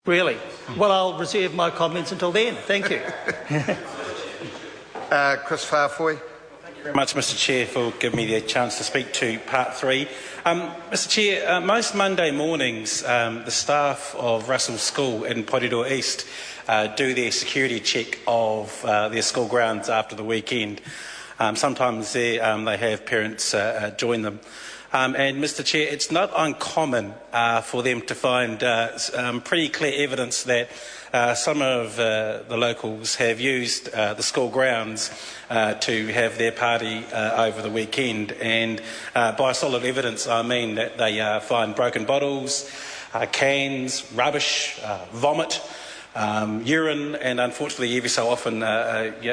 Really? Well, I'll reserve my comments until then. Thank you. Chris Farfoy. Thank you very much, Mr Chair, for giving me the chance to speak to part three. Mr Chair, most Monday mornings the staff of Russell School in Porirua East do their security check of their school grounds after the weekend. Sometimes they have parents join them. And Mr Chair, it's not uncommon for them to find pretty clear evidence that some of the locals have used the school grounds to have their party over the weekend. And by solid evidence, I mean that they find broken bottles, cans, rubbish, vomit, urine, and unfortunately every so often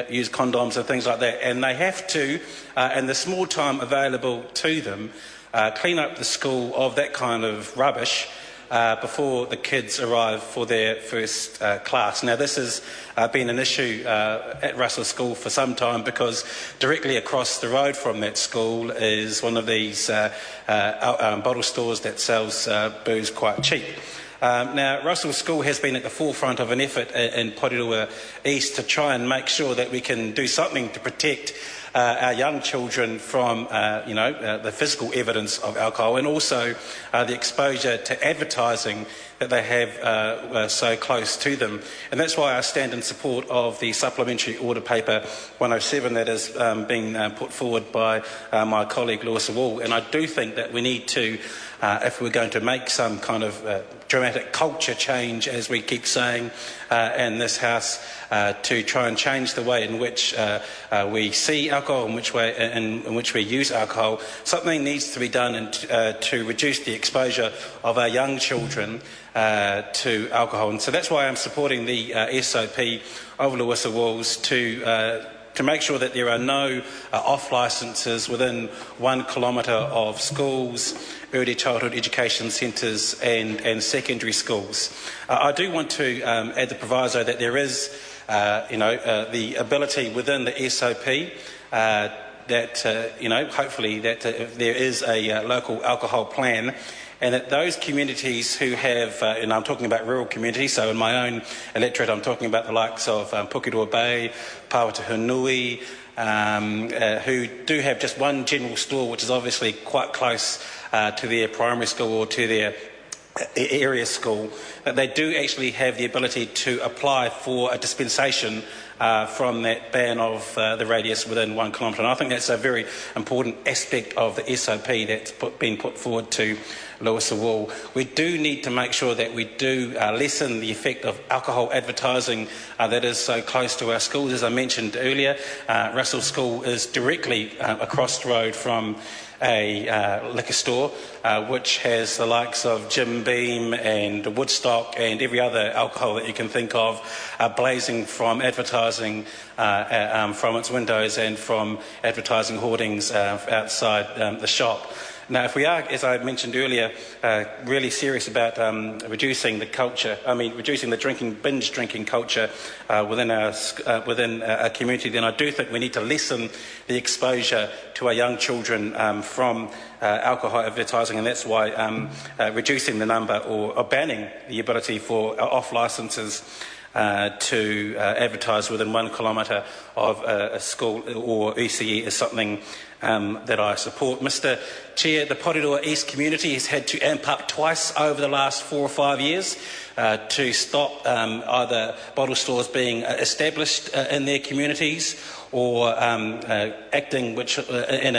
use condoms and things like that. And they have to, in the small time available to them, clean up the school of that kind of rubbish before the kids arrive for their first class. Now, this has been an issue at Russell School for some time because directly across the road from that school is one of these bottle stores that sells booze quite cheap. Now, Russell School has been at the forefront of an effort in Porirua East to try and make sure that we can do something to protect our young children from, the physical evidence of alcohol and also the exposure to advertising that they have so close to them. And that's why I stand in support of the supplementary order paper 107 that is being put forward by my colleague Lewis Wall. And I do think that we need to, if we're going to make some kind of dramatic culture change, as we keep saying in this House, to try and change the way in which we see alcohol, in which we use alcohol. Something needs to be done to reduce the exposure of our young children to alcohol. And so that's why I'm supporting the SOP of Lewis Walls to make sure that there are no off licences within 1 kilometre of schools, early childhood education centres and secondary schools. I do want to add the proviso that there is the ability within the SOP that, hopefully that if there is a local alcohol plan, and that those communities who have, and I'm talking about rural communities, so in my own electorate I'm talking about the likes of Pukeroa Bay, Pawatahanui, who do have just one general store which is obviously quite close to their primary school or to their area school, that they do actually have the ability to apply for a dispensation from that ban of the radius within 1 kilometre. And I think that's a very important aspect of the SOP that's been put forward to Lewis Wall. We do need to make sure that we do lessen the effect of alcohol advertising that is so close to our schools. As I mentioned earlier, Russell School is directly across the road from a liquor store which has the likes of Jim Beam and Woodstock and every other alcohol that you can think of blazing from advertising from its windows and from advertising hoardings outside the shop. Now, if we are, as I mentioned earlier, really serious about reducing the binge drinking culture within our community, then I do think we need to lessen the exposure to our young children from alcohol advertising, and that's why reducing the number or banning the ability for off licences to advertise within 1 kilometre of a school or ECE is something that I support. Mr Chair, the Porirua East community has had to amp up twice over the last 4 or 5 years to stop either bottle stores being established in their communities or acting in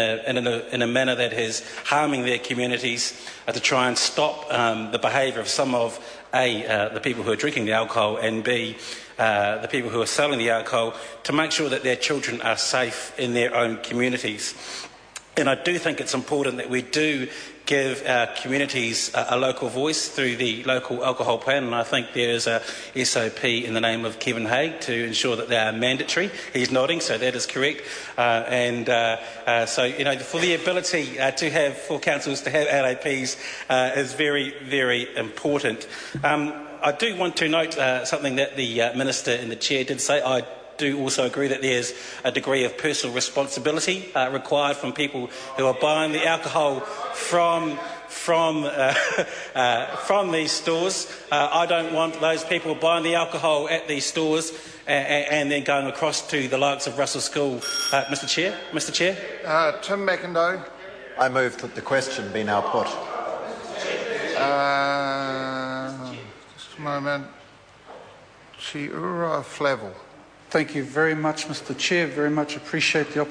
a manner that is harming their communities to try and stop the behaviour of some of the people who are drinking the alcohol and B, the people who are selling the alcohol, to make sure that their children are safe in their own communities. And I do think it's important that we do give our communities a local voice through the local alcohol plan, and I think there is a SOP in the name of Kevin Haig to ensure that they are mandatory. He's nodding, so that is correct. So, for the ability for councils to have LAPs is very, very important. I do want to note something that the Minister and the Chair did say. I do also agree that there's a degree of personal responsibility required from people who are buying the alcohol from these stores. I don't want those people buying the alcohol at these stores and then going across to the likes of Russell School. Mr Chair? Tim McIndoe. I move that the question be now put. Just a moment. Chiura Flavel. Thank you very much, Mr Chair. Very much appreciate the opportunity.